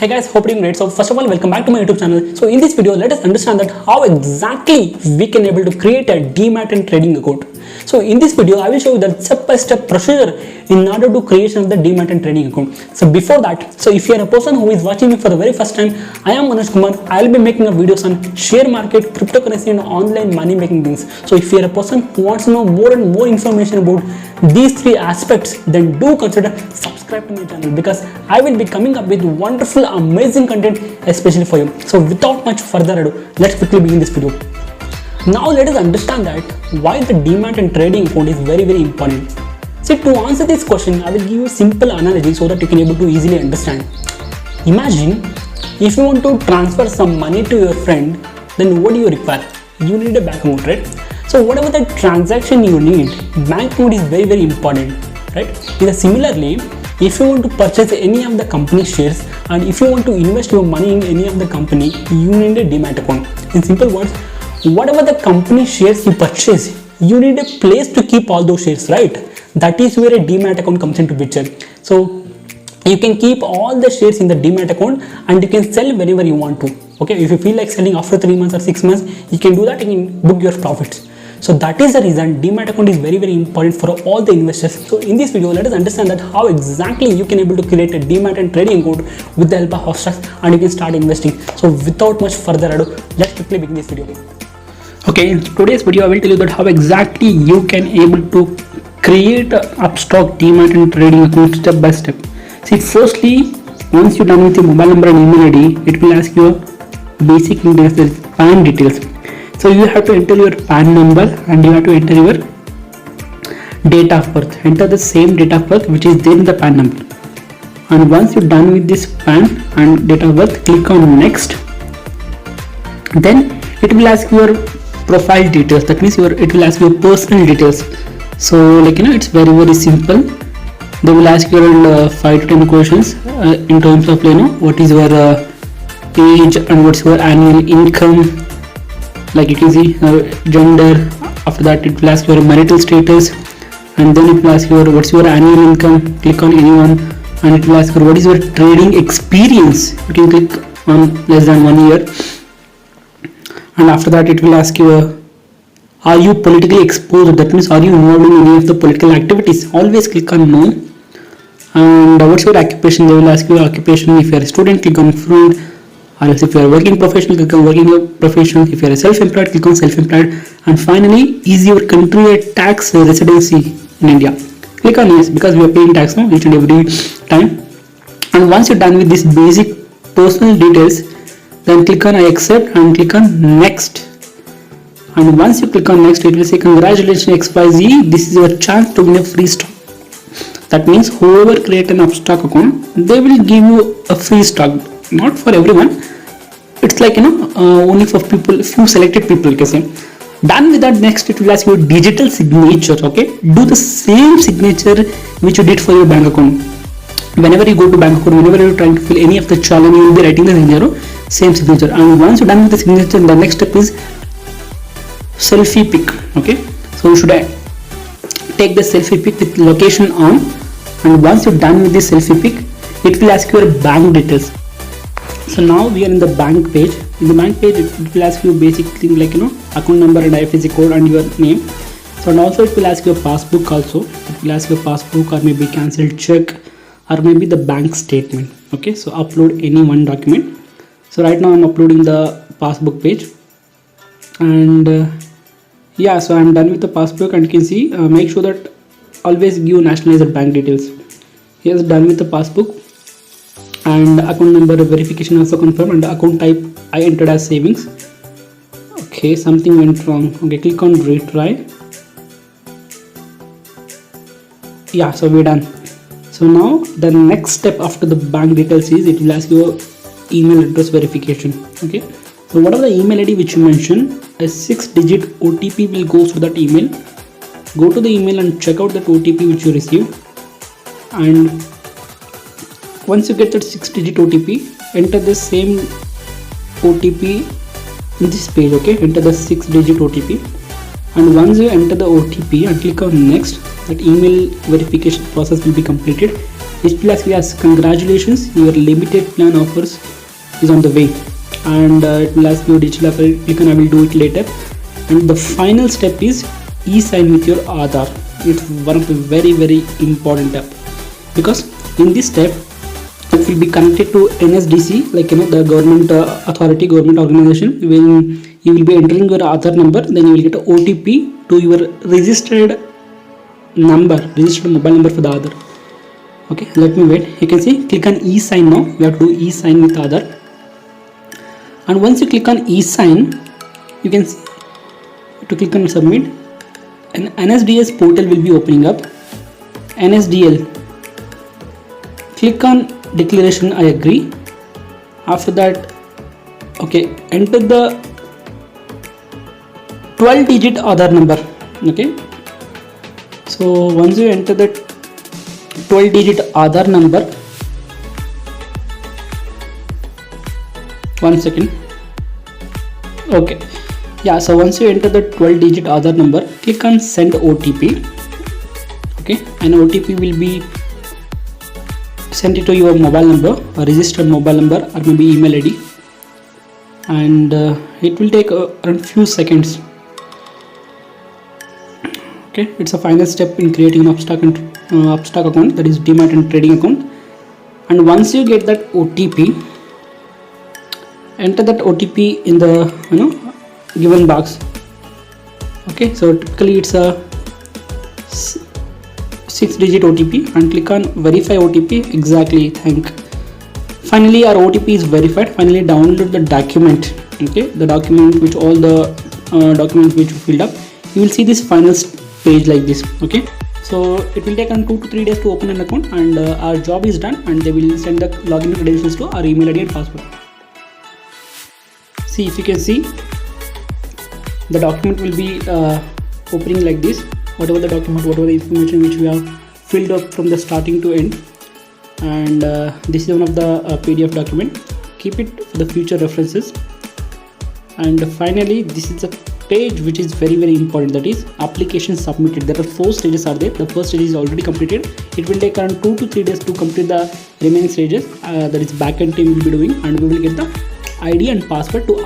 Hey guys, hope you're doing great. So first of all, welcome back to my YouTube channel. So in this video, let us understand that how exactly we can able to create a Demat and trading account. So in this video, I will show you the step-by-step procedure in order to creation of the Demat and trading account. So before that, so if you are a person who is watching me for the very first time, I am Manoj Kumar. I will be making a videos on share market, cryptocurrency and online money making things. So if you are a person who wants to know more and more information about these three aspects, then do consider subscribe to my channel because I will be coming up with wonderful, amazing content especially for you. So without much further ado, let's quickly begin this video. Now let us understand that why the Demat and trading account is very important. See, to answer this question, I will give you a simple analogy so that you can able to easily understand. Imagine if you want to transfer some money to your friend, then what do you require? You need a bank account, right? So whatever the transaction you need, bank account is very important, right? Similarly, if you want to purchase any of the company shares and if you want to invest your money in any of the company, you need a Demat account. In simple words, whatever the company shares you purchase, you need a place to keep all those shares, right? That is where a Demat account comes into picture. So you can keep all the shares in the Demat account and you can sell whenever you want to. Okay, if you feel like selling after 3 months or 6 months, you can do that and you can book your profits. So that is the reason Demat account is very important for all the investors. So in this video, let us understand that how exactly you can able to create a Demat and trading account with the help of Hostux and you can start investing. So without much further ado, let's quickly begin this video. Okay, in today's video, I will tell you that how exactly you can able to create a Upstox Demat and trading account step by step. See, firstly, once you're done with your mobile number and email ID, it will ask you basic details, PAN details. So you have to enter your PAN number and you have to enter your date of birth. Enter the same date of birth which is there in the PAN number. And once you're done with this PAN and date of birth, click on next. Then it will ask your profile details. That means it will ask your personal details. So it's very simple. They will ask you around 5 to 10 questions in terms of what is your age and what's your annual income. Like you can see gender. After that it will ask your marital status and then it will ask you what's your annual income. Click on anyone and it will ask you what is your trading experience. You can click on less than 1 year and after that it will ask you are you politically exposed. That means are you involved in any of the political activities. Always click on no. And what's your occupation. They will ask you occupation. If you are a student, click on student. Or else if you are working professional, click on working professional. If you are a self-employed, click on self-employed. And finally, is your country a tax residency in India? Click on yes because we are paying tax now each and every time. And once you're done with this basic personal details, then click on I accept and click on next. And once you click on next, it will say congratulations XYZ, this is your chance to win a free stock. That means whoever create an Upstox account, they will give you a free stock. Not for everyone. It's like only for people, few selected people. Okay, done with that, next it will ask you digital signature. Okay, do the same signature which you did for your bank account. Whenever you go to bank account, whenever you're trying to fill any of the challenge, you will be writing the signature, same signature. And once you're done with the signature, the next step is selfie pic. Okay, so you should take the selfie pic with location on. And once you're done with this selfie pic, it will ask your bank details. So now we are in the bank page. In the bank page, it will ask you basic things like account number and IFSC code and your name. So and also it will ask your passbook also. It will ask your passbook or maybe cancelled check or maybe the bank statement. Okay, so upload any one document. So right now I'm uploading the passbook page and yeah, so I'm done with the passbook and you can see make sure that always give nationalized bank details. Here's done with the passbook. And account number verification also confirmed and account type I entered as savings. Okay, something went wrong. Okay, click on retry. Yeah, so we're done. So now the next step after the bank details is it will ask you email address verification. Okay, so whatever the email ID which you mentioned, a 6-digit OTP will go to that email. Go to the email and check out that OTP which you received, and once you get that 6-digit OTP, enter the same OTP in this page. Okay, enter the 6-digit OTP and once you enter the OTP and click on next, that email verification process will be completed It will ask you as congratulations, your limited plan offers is on the way, and it will ask you digital app. Click on I will do it later. And the final step is e-sign with your Aadhaar. It's one of the very important step, because in this step it will be connected to NSDC, like the government authority, government organization. When you will be entering your Aadhaar number, then you will get a OTP to your registered mobile number for the Aadhaar. Okay, let me wait. You can see, click on e-sign now. You have to do e-sign with Aadhaar. And once you click on e-sign, you can see to click on submit. An NSDS portal will be opening up. NSDL. Click on declaration I agree. After that, okay, enter the 12-digit Aadhaar number. Okay, so once you enter the 12-digit Aadhaar number, one second. Okay, yeah, so once you enter the 12-digit Aadhaar number, click on send OTP. Okay, and OTP will be sent it to your mobile number, a registered mobile number, or maybe email ID, and it will take around few seconds. Okay, it's a final step in creating an Upstock account, that is Demat and trading account. And once you get that OTP, enter that OTP in the given box. Okay, so typically it's a 6-digit OTP, and click on verify OTP. Exactly, finally our OTP is verified. Finally download the document. Okay, the document which all the documents which you filled up. You will see this final page like this. Okay, so it will take 2 to 3 days to open an account, and our job is done, and they will send the login credentials to our email ID and password. See, if you can see, the document will be opening like this. Whatever the document, whatever the information which we have filled up from the starting to end, and this is one of the PDF document. Keep it for the future references. And finally, this is a page which is very important, that is application submitted. There are 4 stages are there. The first stage is already completed. It will take around 2 to 3 days to complete the remaining stages, that is backend team will be doing, and we will get the ID and password to